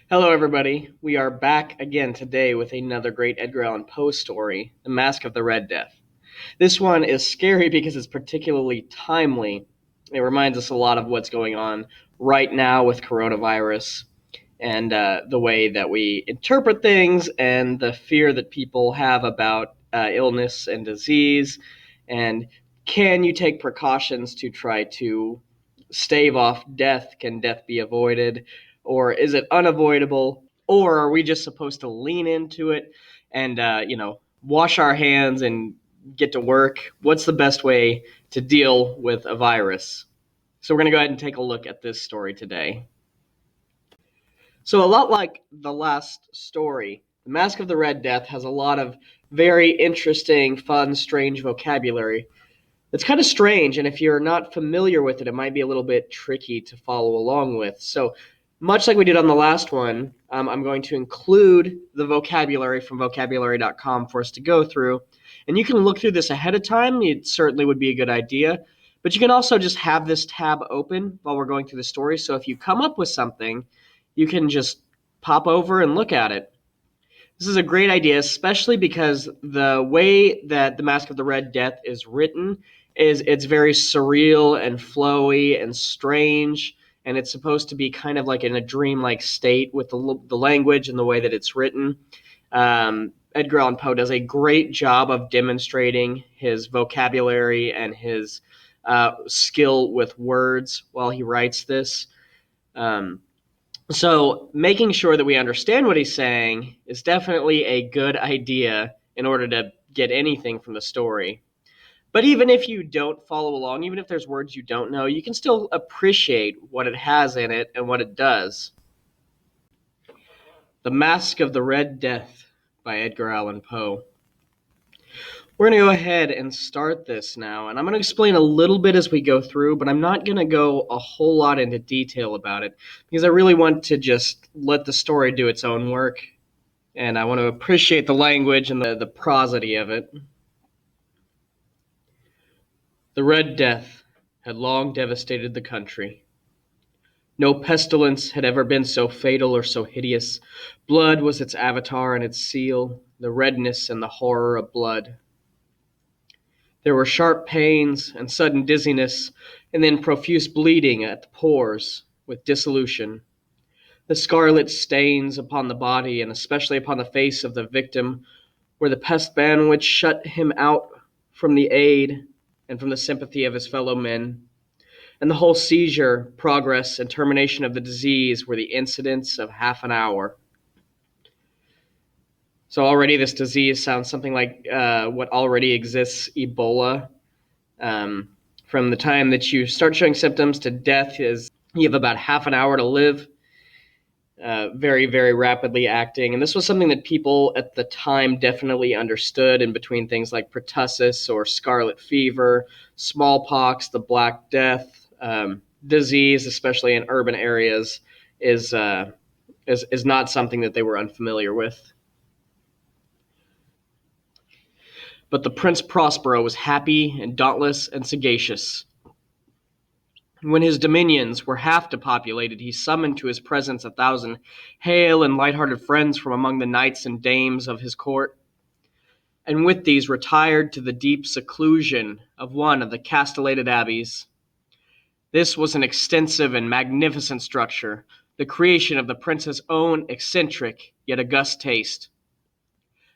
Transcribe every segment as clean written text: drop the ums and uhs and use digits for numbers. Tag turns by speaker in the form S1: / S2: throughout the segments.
S1: Hello, everybody. We are back again today with another great Edgar Allan Poe story, The Masque of the Red Death. This one is scary because it's particularly timely. It reminds us a lot of what's going on right now with coronavirus and the way that we interpret things and the fear that people have about illness and disease. And can you take precautions to try to stave off death? Can death be avoided? Or is it unavoidable? Or are we just supposed to lean into it and, wash our hands and get to work? What's the best way to deal with a virus? So, we're going to go ahead and take a look at this story today. So, a lot like the last story, The Mask of the Red Death has a lot of very interesting, fun, strange vocabulary. It's kind of strange, and if you're not familiar with it, it might be a little bit tricky to follow along with. So, much like we did on the last one, I'm going to include the vocabulary from vocabulary.com for us to go through. And you can look through this ahead of time. It certainly would be a good idea. But you can also just have this tab open while we're going through the story. So if you come up with something, you can just pop over and look at it. This is a great idea, especially because the way that The Mask of the Red Death is written is it's very surreal and flowy and strange, and it's supposed to be kind of like in a dreamlike state with the language and the way that it's written. Edgar Allan Poe does a great job of demonstrating his vocabulary and his skill with words while he writes this. So making sure that we understand what he's saying is definitely a good idea in order to get anything from the story. But even if you don't follow along, even if there's words you don't know, you can still appreciate what it has in it and what it does. The Masque of the Red Death by Edgar Allan Poe. We're going to go ahead and start this now, and I'm going to explain a little bit as we go through, but I'm not going to go a whole lot into detail about it because I really want to just let the story do its own work, and I want to appreciate the language and the prosody of it. The Red Death had long devastated the country. No pestilence had ever been so fatal or so hideous. Blood was its avatar and its seal, the redness and the horror of blood. There were sharp pains and sudden dizziness, and then profuse bleeding at the pores, with dissolution. The scarlet stains upon the body, and especially upon the face of the victim, were the pest ban which shut him out from the aid and from the sympathy of his fellow men. And the whole seizure, progress, and termination of the disease were the incidents of half an hour. So already this disease sounds something like what already exists, Ebola. From the time that you start showing symptoms to death is you have about half an hour to live. Very, very rapidly acting. And this was something that people at the time definitely understood in between things like pertussis or scarlet fever, smallpox, the Black Death, disease, especially in urban areas, is not something that they were unfamiliar with. But the Prince Prospero was happy and dauntless and sagacious. When his dominions were half depopulated, he summoned to his presence 1,000 hale and light-hearted friends from among the knights and dames of his court, and with these retired to the deep seclusion of one of the castellated abbeys. This was an extensive and magnificent structure, the creation of the prince's own eccentric yet august taste.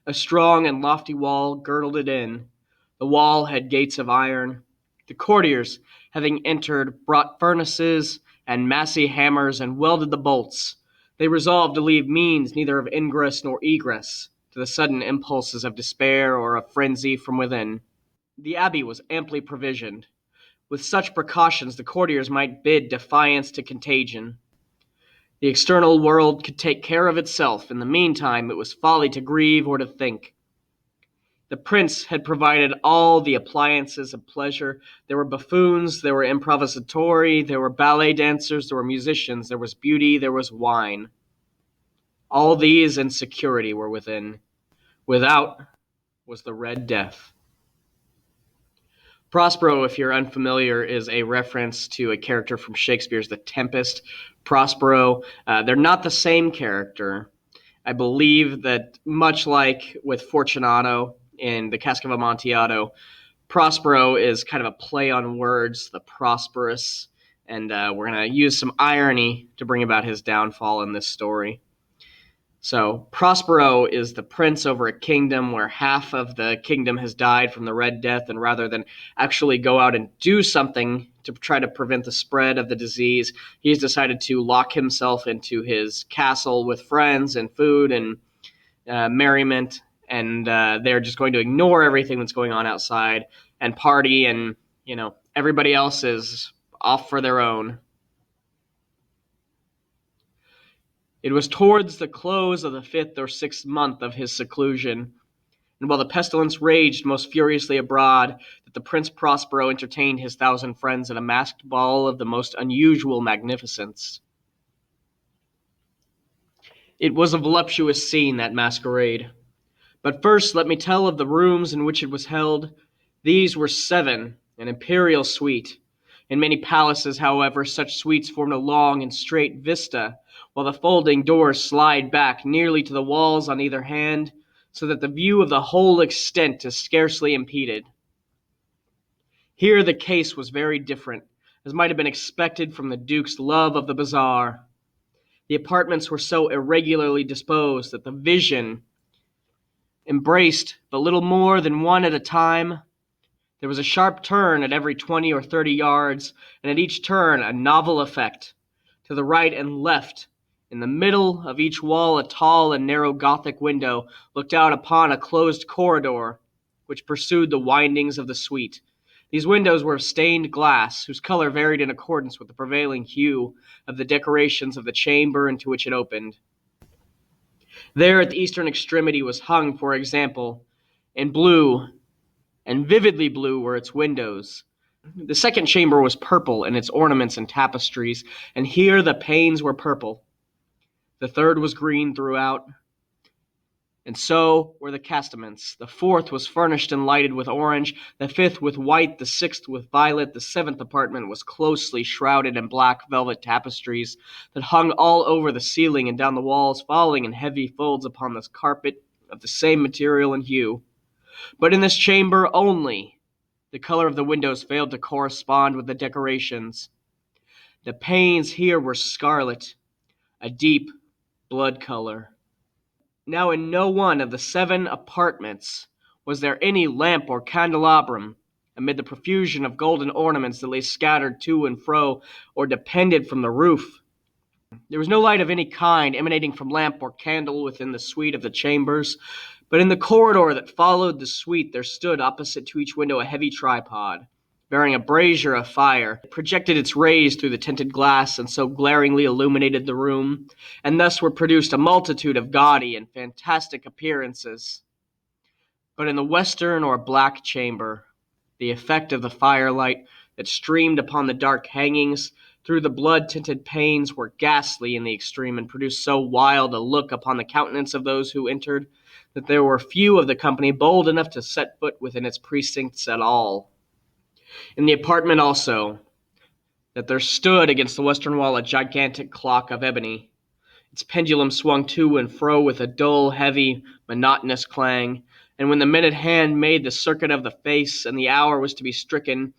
S1: A strong and lofty wall girdled it in. The wall had gates of iron. The courtiers, having entered, brought furnaces and massy hammers and welded the bolts. They resolved to leave means neither of ingress nor egress to the sudden impulses of despair or of frenzy from within. The abbey was amply provisioned. With such precautions, the courtiers might bid defiance to contagion. The external world could take care of itself. In the meantime, it was folly to grieve or to think. The prince had provided all the appliances of pleasure. There were buffoons, there were improvisatori, there were ballet dancers, there were musicians, there was beauty, there was wine. All these and security were within. Without was the Red Death. Prospero, if you're unfamiliar, is a reference to a character from Shakespeare's The Tempest. Prospero, they're not the same character. I believe that much like with Fortunato in the Cask of Amontillado, Prospero is kind of a play on words, the prosperous, and we're going to use some irony to bring about his downfall in this story. So, Prospero is the prince over a kingdom where half of the kingdom has died from the Red Death, and rather than actually go out and do something to try to prevent the spread of the disease, he's decided to lock himself into his castle with friends and food and merriment, and they're just going to ignore everything that's going on outside and party, and everybody else is off for their own. It was towards the close of the 5th or 6th month of his seclusion, and while the pestilence raged most furiously abroad, that the Prince Prospero entertained his 1,000 friends at a masked ball of the most unusual magnificence. It was a voluptuous scene, that masquerade. But first let me tell of the rooms in which it was held. These were 7, an imperial suite. In many palaces, however, such suites formed a long and straight vista, while the folding doors slide back nearly to the walls on either hand, so that the view of the whole extent is scarcely impeded. Here the case was very different, as might have been expected from the Duke's love of the bazaar. The apartments were so irregularly disposed that the vision embraced but little more than one at a time. There was a sharp turn at every 20 or 30 yards, and at each turn a novel effect. To the right and left, in the middle of each wall, a tall and narrow Gothic window looked out upon a closed corridor, which pursued the windings of the suite. These windows were of stained glass, whose color varied in accordance with the prevailing hue of the decorations of the chamber into which it opened. There at the eastern extremity was hung, for example, in blue, and vividly blue were its windows. The second chamber was purple in its ornaments and tapestries, and here the panes were purple. The third was green throughout, and so were the castaments. The fourth was furnished and lighted with orange, the fifth with white, the sixth with violet. The seventh apartment was closely shrouded in black velvet tapestries that hung all over the ceiling and down the walls, falling in heavy folds upon the carpet of the same material and hue. But in this chamber only, the color of the windows failed to correspond with the decorations. The panes here were scarlet, a deep blood color. Now in no one of the 7 apartments was there any lamp or candelabrum, amid the profusion of golden ornaments that lay scattered to and fro or depended from the roof. There was no light of any kind emanating from lamp or candle within the suite of the chambers, but in the corridor that followed the suite there stood opposite to each window a heavy tripod, bearing a brazier of fire. It projected its rays through the tinted glass, and so glaringly illuminated the room, and thus were produced a multitude of gaudy and fantastic appearances. But in the western or black chamber, the effect of the firelight that streamed upon the dark hangings through the blood-tinted panes were ghastly in the extreme, and produced so wild a look upon the countenance of those who entered, that there were few of the company bold enough to set foot within its precincts at all. In the apartment also, that there stood against the western wall a gigantic clock of ebony. Its pendulum swung to and fro with a dull, heavy, monotonous clang, and when the minute hand made the circuit of the face and the hour was to be stricken,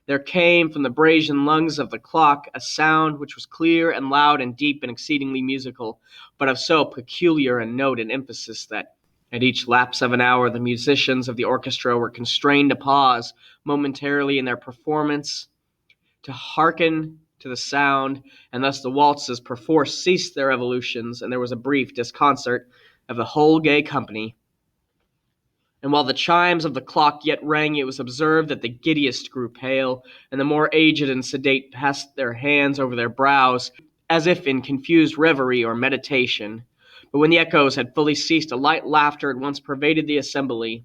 S1: there came from the brazen lungs of the clock a sound which was clear and loud and deep and exceedingly musical, but of so peculiar a note and emphasis that at each lapse of an hour the musicians of the orchestra were constrained to pause momentarily in their performance to hearken to the sound, and thus the waltzes perforce ceased their evolutions, and there was a brief disconcert of the whole gay company. And while the chimes of the clock yet rang, it was observed that the giddiest grew pale, and the more aged and sedate passed their hands over their brows, as if in confused reverie or meditation. But when the echoes had fully ceased, a light laughter at once pervaded the assembly.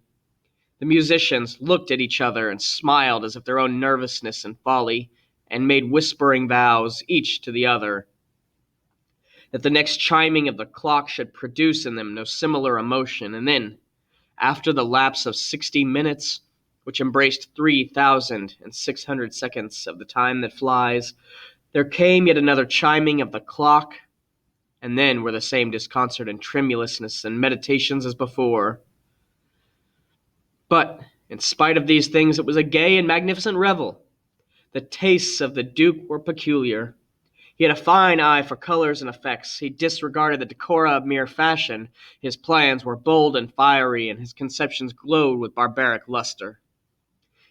S1: The musicians looked at each other and smiled as if their own nervousness and folly, and made whispering vows, each to the other, that the next chiming of the clock should produce in them no similar emotion. And then, after the lapse of 60 minutes, which embraced 3,600 seconds of the time that flies, there came yet another chiming of the clock, and then were the same disconcert and tremulousness and meditations as before. But, in spite of these things, it was a gay and magnificent revel. The tastes of the Duke were peculiar. He had a fine eye for colors and effects. He disregarded the decora of mere fashion. His plans were bold and fiery, and his conceptions glowed with barbaric luster.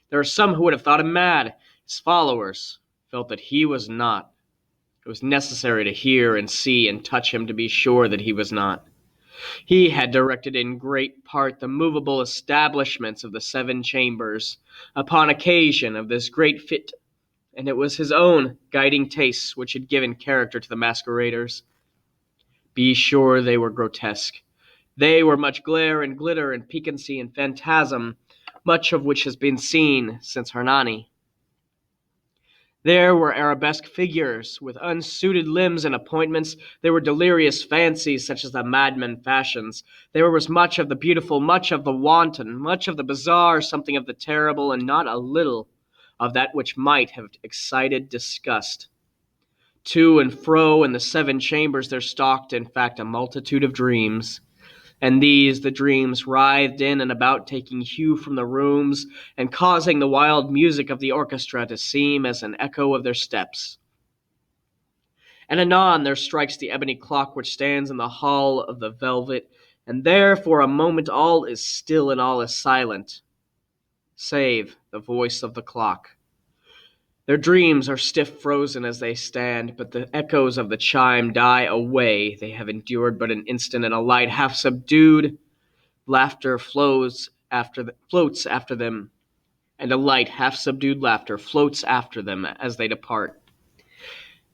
S1: There were some who would have thought him mad. His followers felt that he was not. It was necessary to hear and see and touch him to be sure that he was not. He had directed in great part the movable establishments of the 7 chambers upon occasion of this great fete, and it was his own guiding tastes which had given character to the masqueraders. Be sure they were grotesque. They were much glare and glitter and piquancy and phantasm, much of which has been seen since Hernani. There were arabesque figures with unsuited limbs and appointments. There were delirious fancies such as the madman fashions. There was much of the beautiful, much of the wanton, much of the bizarre, something of the terrible, and not a little of that which might have excited disgust. To and fro in the 7 chambers there stalked, in fact, a multitude of dreams. And these, the dreams, writhed in and about, taking hue from the rooms, and causing the wild music of the orchestra to seem as an echo of their steps. And anon there strikes the ebony clock which stands in the hall of the velvet, and there for a moment all is still and all is silent, save the voice of the clock. Their dreams are stiff frozen as they stand, but the echoes of the chime die away. They have endured but an instant, and a light half subdued laughter floats after them, and a light half subdued laughter floats after them as they depart.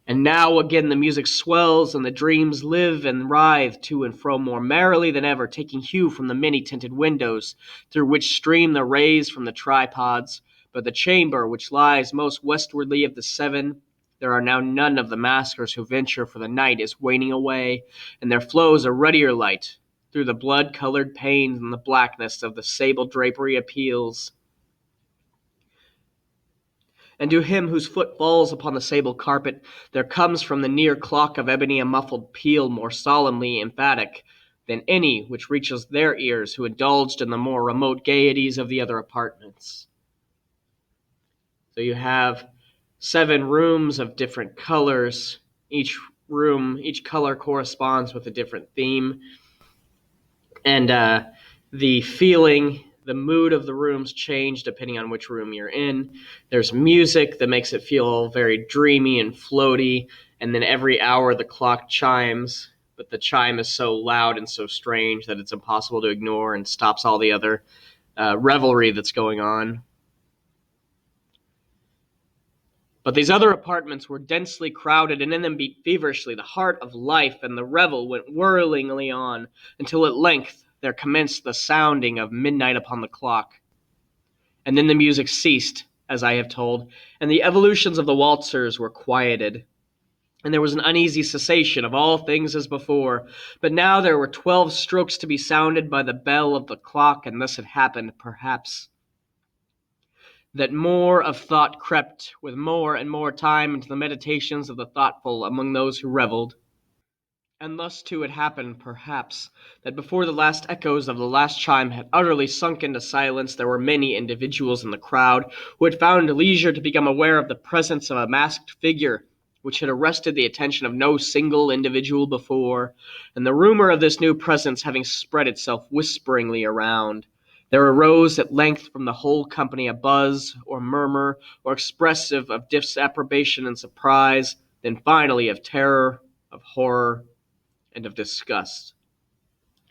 S1: And now again the music swells, and the dreams live and writhe to and fro more merrily than ever, taking hue from the many-tinted windows, through which stream the rays from the tripods. But the chamber which lies most westwardly of the 7, there are now none of the maskers who venture, for the night is waning away, and there flows a ruddier light through the blood-colored panes, and the blackness of the sable drapery appeals. And to him whose foot falls upon the sable carpet, there comes from the near clock of ebony a muffled peal more solemnly emphatic than any which reaches their ears who indulged in the more remote gaieties of the other apartments. So you have 7 rooms of different colors. Each color corresponds with a different theme. And the feeling, the mood of the rooms change depending on which room you're in. There's music that makes it feel very dreamy and floaty, and then every hour the clock chimes, but the chime is so loud and so strange that it's impossible to ignore and stops all the other revelry that's going on. But these other apartments were densely crowded, and in them beat feverishly the heart of life, and the revel went whirlingly on, until at length there commenced the sounding of midnight upon the clock. And then the music ceased, as I have told, and the evolutions of the waltzers were quieted. And there was an uneasy cessation of all things as before, but now there were 12 strokes to be sounded by the bell of the clock, and thus it happened, perhaps, that more of thought crept with more and more time into the meditations of the thoughtful among those who reveled. And thus too it happened, perhaps, that before the last echoes of the last chime had utterly sunk into silence, there were many individuals in the crowd who had found leisure to become aware of the presence of a masked figure which had arrested the attention of no single individual before, and the rumor of this new presence having spread itself whisperingly around, there arose at length from the whole company a buzz or murmur or expressive of disapprobation and surprise, then finally of terror, of horror, and of disgust.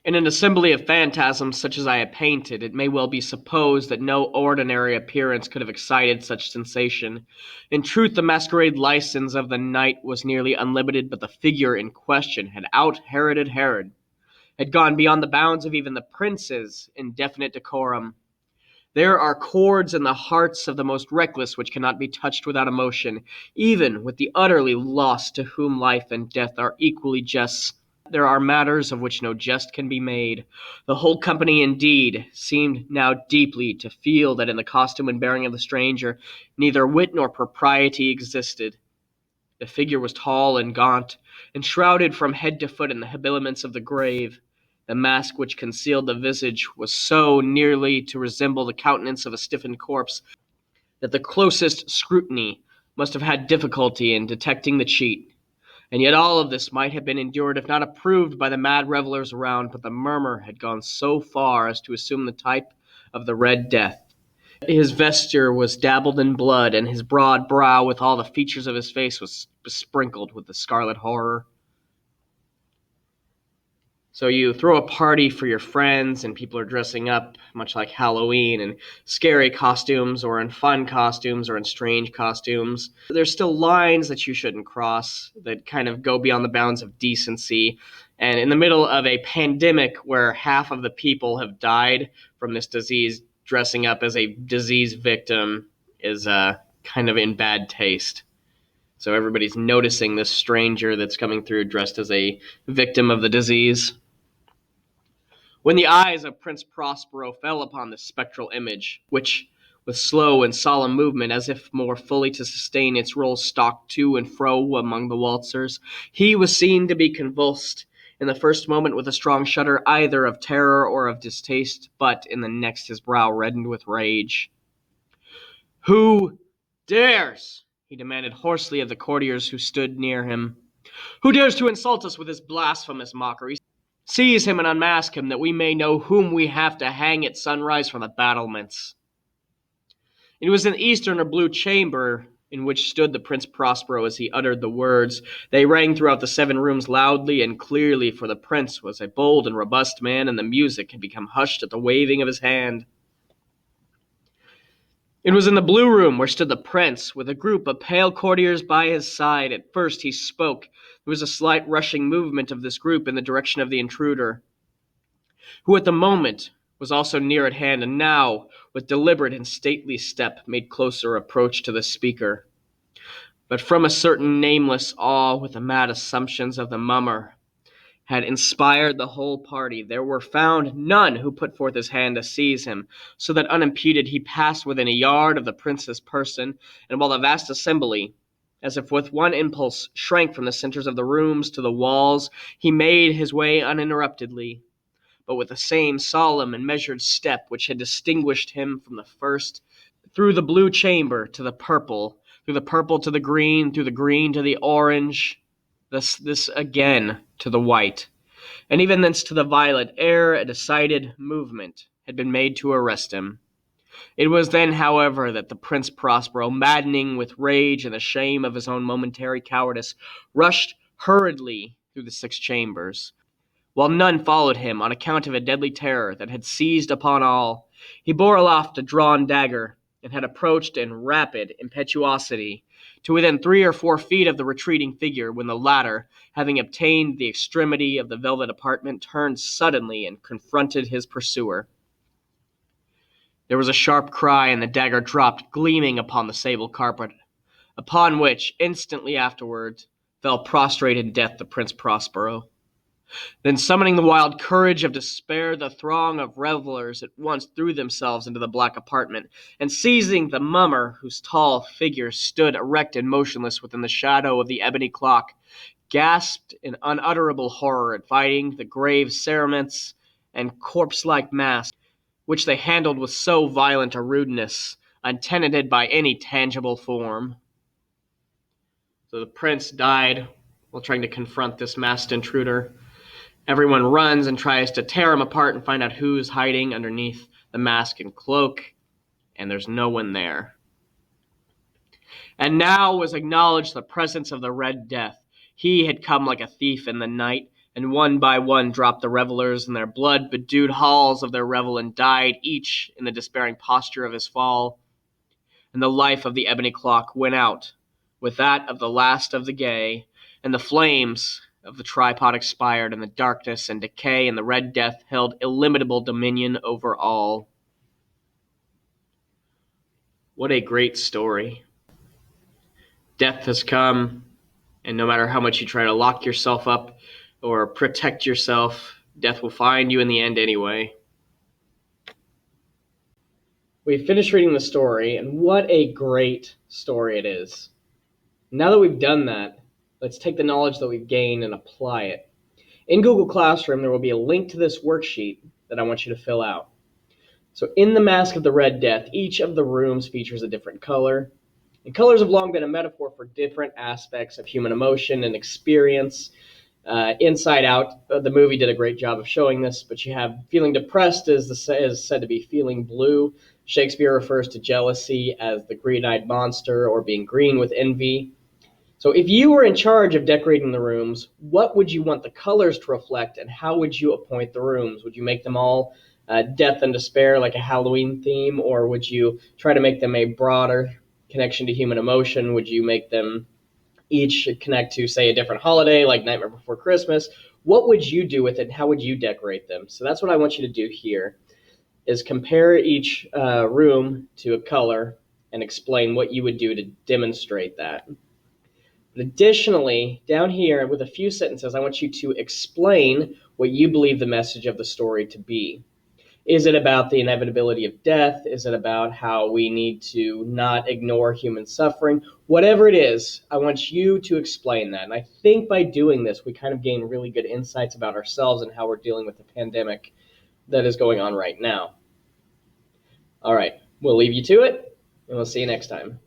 S1: In an assembly of phantasms such as I have painted, it may well be supposed that no ordinary appearance could have excited such sensation. In truth, the masquerade license of the night was nearly unlimited, but the figure in question had out-Heroded Herod, had gone beyond the bounds of even the prince's indefinite decorum. There are chords in the hearts of the most reckless which cannot be touched without emotion, even with the utterly lost to whom life and death are equally jests. There are matters of which no jest can be made. The whole company, indeed, seemed now deeply to feel that in the costume and bearing of the stranger neither wit nor propriety existed. The figure was tall and gaunt, and shrouded from head to foot in the habiliments of the grave. The mask which concealed the visage was so nearly to resemble the countenance of a stiffened corpse that the closest scrutiny must have had difficulty in detecting the cheat. And yet all of this might have been endured if not approved by the mad revelers around, but the murmur had gone so far as to assume the type of the Red Death. His vesture was dabbled in blood, and his broad brow, with all the features of his face, was besprinkled with the scarlet horror. So you throw a party for your friends, and people are dressing up, much like Halloween, in scary costumes, or in fun costumes, or in strange costumes. There's still lines that you shouldn't cross that kind of go beyond the bounds of decency. And in the middle of a pandemic where half of the people have died from this disease, dressing up as a disease victim is kind of in bad taste. So everybody's noticing this stranger that's coming through dressed as a victim of the disease. When the eyes of Prince Prospero fell upon this spectral image, which, with slow and solemn movement, as if more fully to sustain its role, stalked to and fro among the waltzers, he was seen to be convulsed in the first moment with a strong shudder either of terror or of distaste, but in the next his brow reddened with rage. "Who dares?" he demanded hoarsely of the courtiers who stood near him. "Who dares to insult us with his blasphemous mockery? Seize him and unmask him, that we may know whom we have to hang at sunrise from the battlements." It was an eastern or blue chamber in which stood the Prince Prospero as he uttered the words. They rang throughout the 7 rooms loudly and clearly, for the prince was a bold and robust man, and the music had become hushed at the waving of his hand. It was in the blue room where stood the prince, with a group of pale courtiers by his side. At first he spoke. There was a slight rushing movement of this group in the direction of the intruder, who at the moment was also near at hand, and now, with deliberate and stately step, made closer approach to the speaker. But from a certain nameless awe, with the mad assumptions of the mummer, had inspired the whole party, there were found none who put forth his hand to seize him, so that unimpeded he passed within a yard of the prince's person, and while the vast assembly, as if with one impulse, shrank from the centers of the rooms to the walls, he made his way uninterruptedly, but with the same solemn and measured step which had distinguished him from the first, through the blue chamber to the purple, through the purple to the green, through the green to the orange, this again to the white, and even thence to the violet, ere a decided movement had been made to arrest him. It was then, however, that the Prince Prospero, maddening with rage and the shame of his own momentary cowardice, rushed hurriedly through the 6 chambers, while none followed him on account of a deadly terror that had seized upon all. He bore aloft a drawn dagger, and had approached in rapid impetuosity to within 3 or 4 feet of the retreating figure, when the latter, having obtained the extremity of the velvet apartment, turned suddenly and confronted his pursuer. There was a sharp cry, and the dagger dropped gleaming upon the sable carpet, upon which, instantly afterwards, fell prostrate in death the Prince Prospero. Then, summoning the wild courage of despair, the throng of revelers at once threw themselves into the black apartment, and seizing the mummer, whose tall figure stood erect and motionless within the shadow of the ebony clock, gasped in unutterable horror at finding the grave cerements and corpse-like mask, which they handled with so violent a rudeness, untenanted by any tangible form. So the prince died while trying to confront this masked intruder. Everyone runs and tries to tear him apart and find out who's hiding underneath the mask and cloak, and there's no one there. And now was acknowledged the presence of the Red Death. He had come like a thief in the night, and one by one dropped the revelers in their blood-bedewed halls of their revel, and died each in the despairing posture of his fall. And the life of the ebony clock went out with that of the last of the gay, and the flames of the tripod expired, and the darkness and decay and the Red Death held illimitable dominion over all. What a great story. Death has come, and no matter how much you try to lock yourself up or protect yourself. Death will find you in the end anyway. We finished reading the story, and what a great story it is. Now that we've done that, let's take the knowledge that we've gained and apply it. In Google Classroom, there will be a link to this worksheet that I want you to fill out. So in the Masque of the Red Death, each of the rooms features a different color. And colors have long been a metaphor for different aspects of human emotion and experience. Inside Out, the movie did a great job of showing this, but you have feeling depressed is said to be feeling blue. Shakespeare refers to jealousy as the green-eyed monster or being green with envy. So if you were in charge of decorating the rooms, what would you want the colors to reflect, and how would you appoint the rooms? Would you make them all death and despair, like a Halloween theme, or would you try to make them a broader connection to human emotion? Would you make them each connect to, say, a different holiday, like Nightmare Before Christmas? What would you do with it? How would you decorate them? So that's what I want you to do here, is compare each room to a color and explain what you would do to demonstrate that. But additionally, down here with a few sentences, I want you to explain what you believe the message of the story to be. Is it about the inevitability of death? Is it about how we need to not ignore human suffering? Whatever it is, I want you to explain that. And I think by doing this, we kind of gain really good insights about ourselves and how we're dealing with the pandemic that is going on right now. All right, we'll leave you to it, and we'll see you next time.